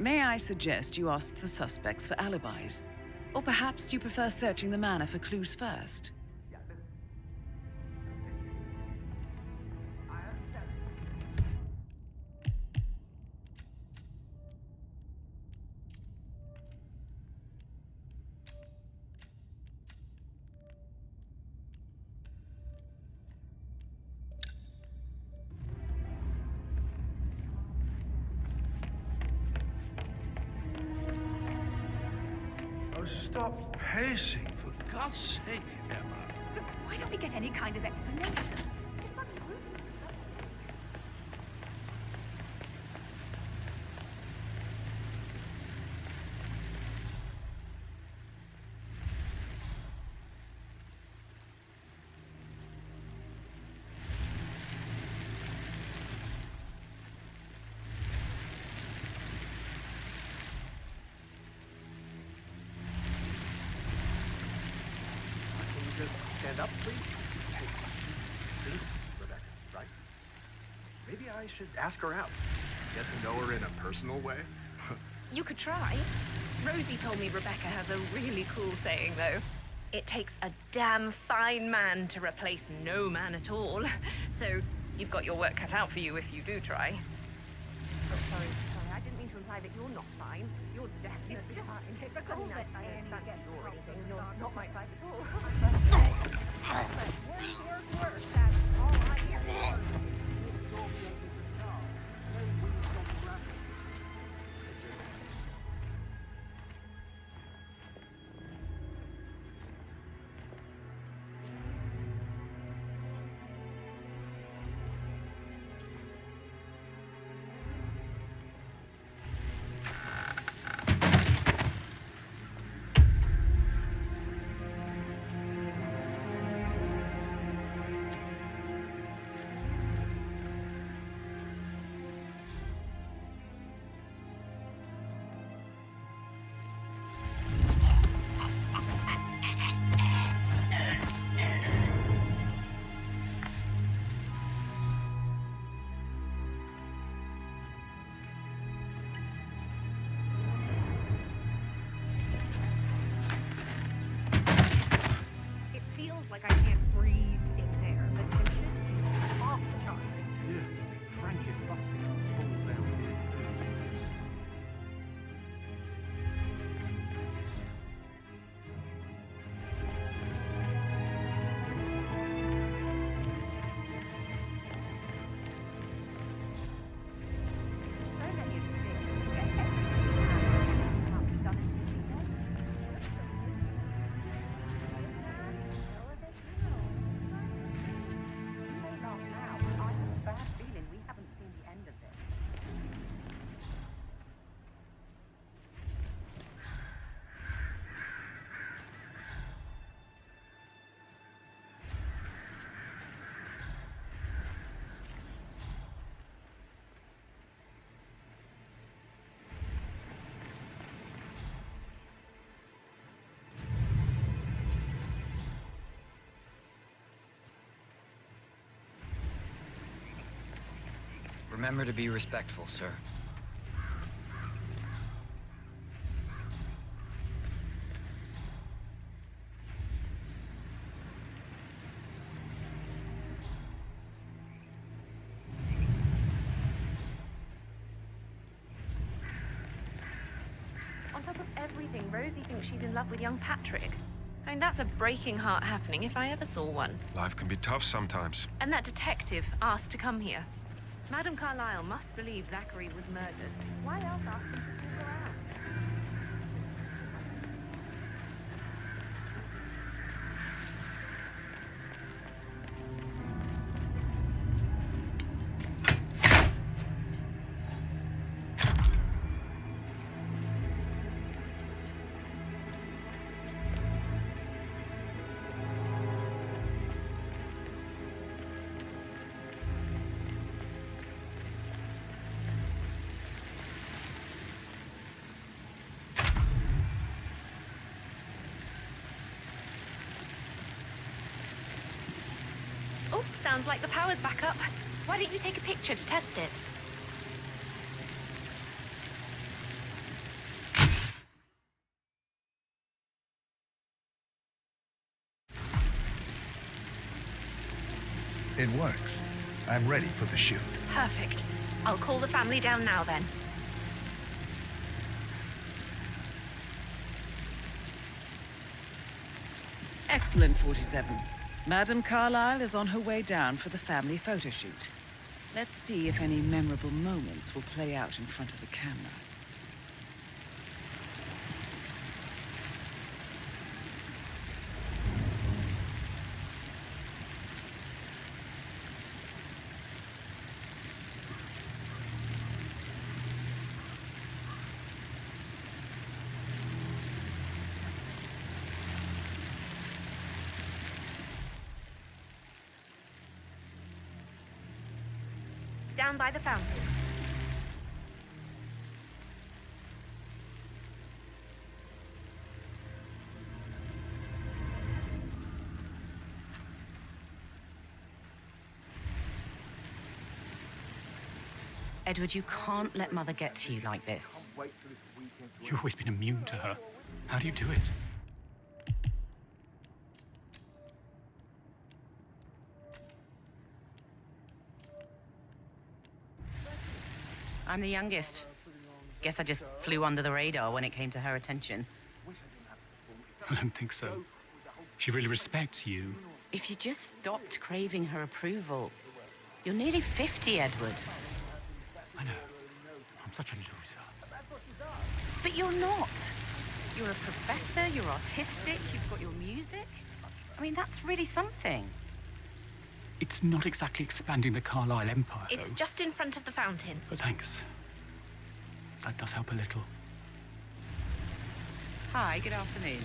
May I suggest you ask the suspects for alibis? Or perhaps you prefer searching the manor for clues first? Oh, stop pacing, for God's sake, Emma. But why don't we get any kind of explanation? Stand up, please. Hey, this is Rebecca, right? Maybe I should ask her out. Get to know her in a personal way. You could try. Rosie told me Rebecca has a really cool saying, though. It takes a damn fine man to replace no man at all. So you've got your work cut out for you if you do try. Oh, sorry. I didn't mean to imply that you're not fine. You're definitely fine. Because I can't get you or anything. You're not my type at all. Work. That's all I hear. Like I can't breathe in there. The tension is off the charts. Yeah, Frank is busting up, falls down. Remember to be respectful, sir. On top of everything everything, Rosie thinks she's in love with young Patrick. I mean, that's a breaking heart happening if I ever saw one. Life can be tough sometimes. And that detective asked to come here. Madame Carlyle must believe Zachary was murdered. Why else ask him to stick around? Oh, sounds like the power's back up. Why don't you take a picture to test it? It works. I'm ready for the shoot. Perfect. I'll call the family down now then. Excellent, 47. Madame Carlyle is on her way down for the family photo shoot. Let's see if any memorable moments will play out in front of the camera. Down by the fountain. Edward, you can't let Mother get to you like this. You've always been immune to her. How do you do it? I'm the youngest. Guess I just flew under the radar when it came to her attention. I don't think so. She really respects you. If you just stopped craving her approval. You're nearly 50, Edward. I know. I'm such a loser. But you're not. You're a professor, you're artistic, you've got your music. I mean, that's really something. It's not exactly expanding the Carlyle Empire, It's though. just in front of the fountain. But thanks. That does help a little. Hi, good afternoon.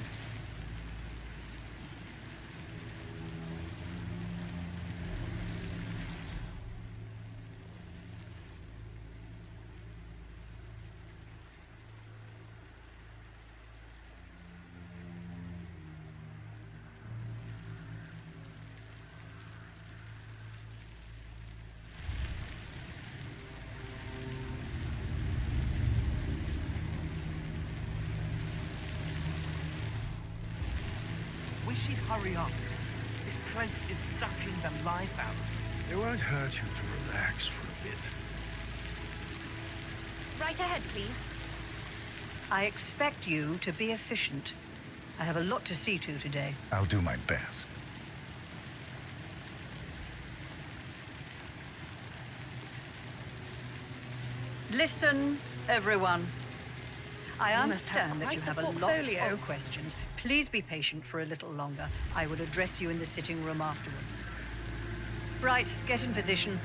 Wish she'd hurry up. This place is sucking the life out. It won't hurt you to relax for a bit. Right ahead, please. I expect you to be efficient. I have a lot to see to today. I'll do my best. Listen, everyone. I You must have understand that you quite have the a lot portfolio. of questions. Please be patient for a little longer. I will address you in the sitting room afterwards. Right, get in position.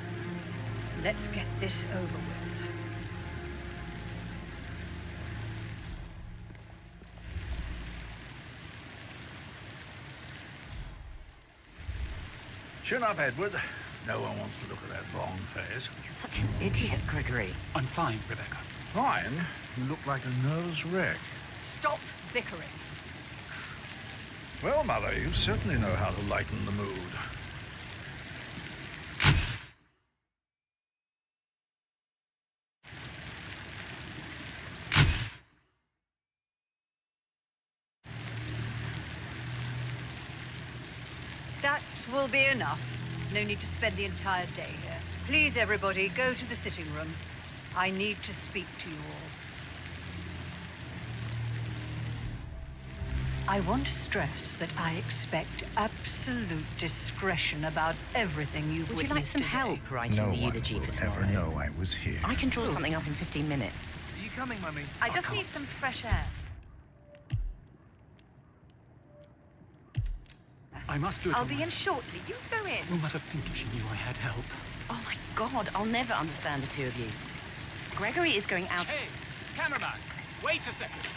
Let's get this over with. Chin up, Edward. No one wants to look at that wrong face. You're such an idiot, Gregory. I'm fine, Rebecca. Fine. You look like a nervous wreck. Stop bickering. Well, Mother, you certainly know how to lighten the mood. That will be enough. No need to spend the entire day here. Please, everybody, go to the sitting room. I need to speak to you all. I want to stress that I expect absolute discretion about everything you've Would you like witnessed some today. help writing the eulogy for tomorrow? Ever know I was here. I can draw something up in 15 minutes. Are you coming, Mummy? I just need some fresh air. I must do it. I'll be in shortly. You go in. Will Mother think if she knew I had help? Oh my God, I'll never understand the two of you. Gregory is going out. Hey, cameraman, wait a second.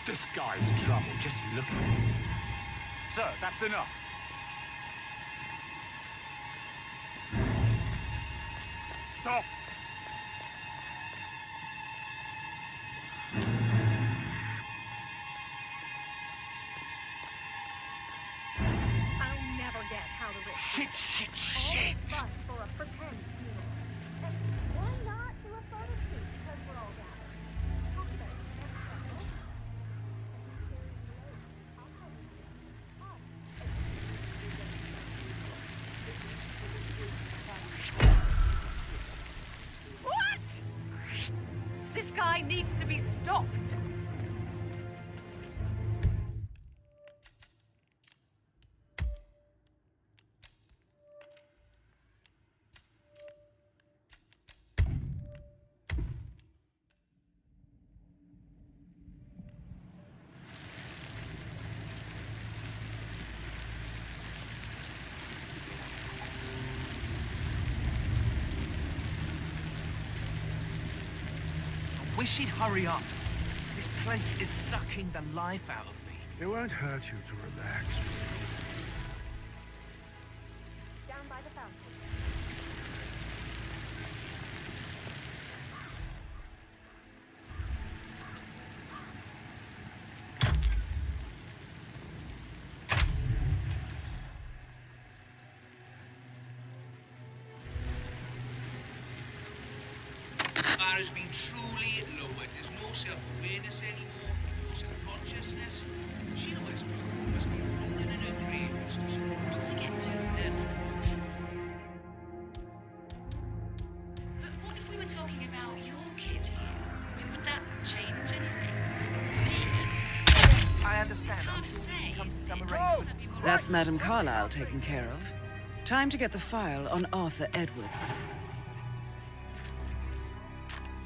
This guy's trouble, just look at him. Sir, that's enough. Stop! I'll never get how to rich. Shit! For a pretend funeral. And why not do a photo shoot? Because we're all gathered. Talk about it next time. What? This guy needs to be stopped. Wish he'd hurry up. This place is sucking the life out of me. It won't hurt you to relax. Down by the fountain. Bar has been truly lowered. There's no self-awareness anymore, no self-consciousness. Sheila Westbrook must be rolling in her grave as to say. Not to get too personal. But what if we were talking about your kid here? I mean, would that change anything? For me? I understand. It's hard to say, isn't it? I suppose I'd be more That's Madam Carlyle taken care of. Time to get the file on Arthur Edwards.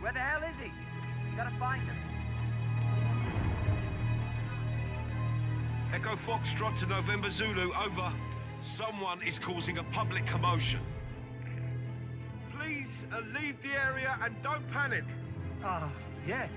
Where the hell is he? You gotta find him. Echo Foxtrot to November Zulu, over. Someone is causing a public commotion. Please leave the area and don't panic. Yeah.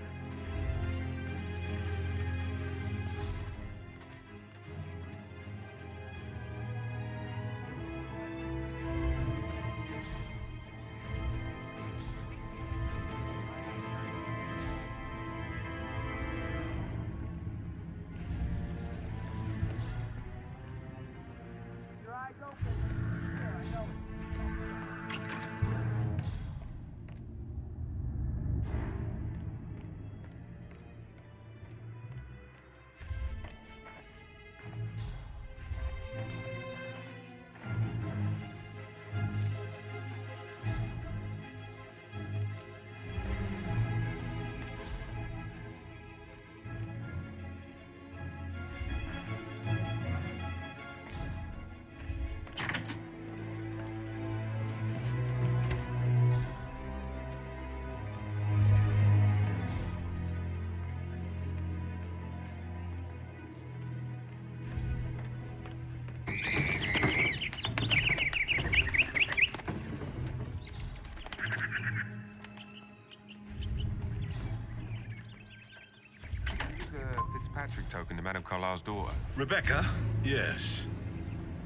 Fitzpatrick token to Madame Carlyle's daughter. Rebecca? Yes.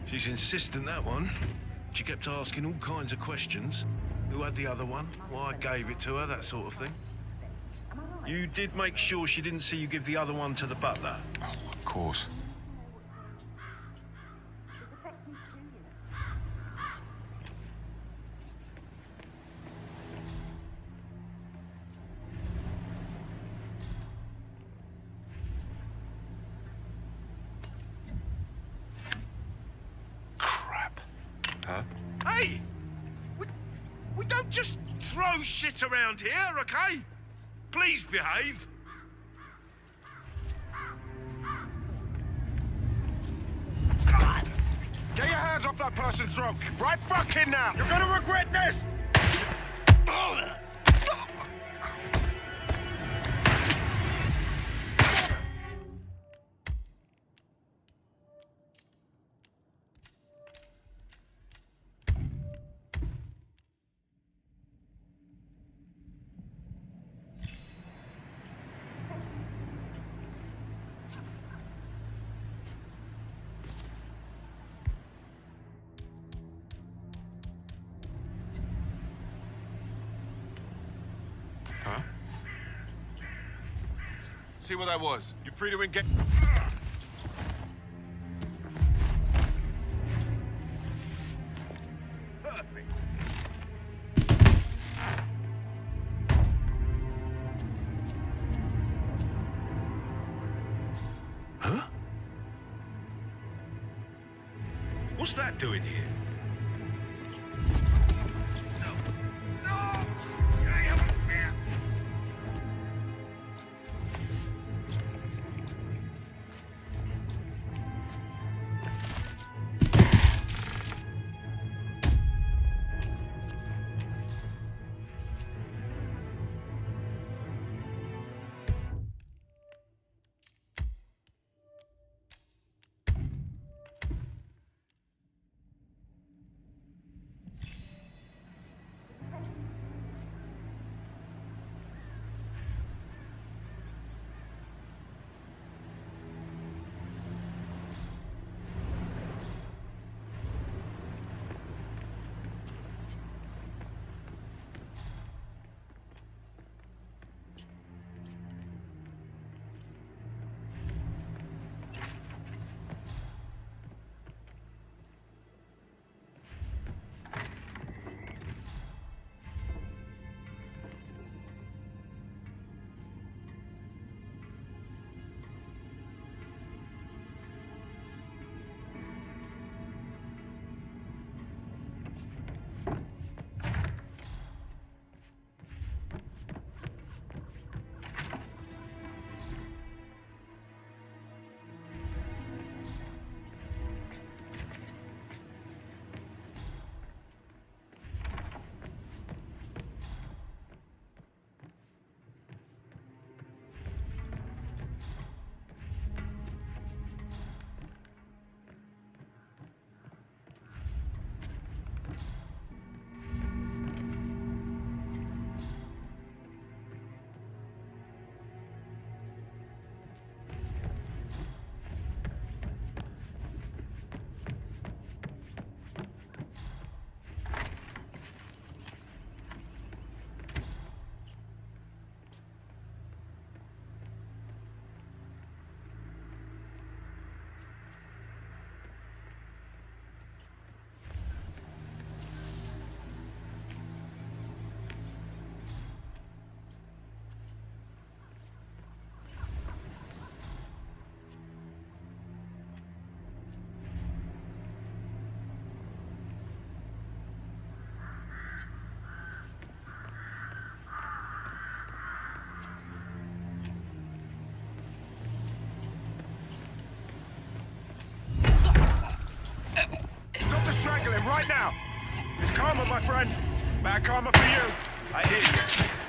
She's insistent, that one. She kept asking all kinds of questions. Who had the other one? Why I gave it to her, that sort of thing. You did make sure she didn't see you give the other one to the butler? Oh, of course. Huh? Hey! We don't just throw shit around here, okay? Please behave. Get your hands off that person's throat! Right fucking now! You're gonna regret this! Huh? See what that was. You're free to engage. Huh? What's that doing here? Stop the strangling right now! It's karma, my friend. Bad karma for you. I hear you.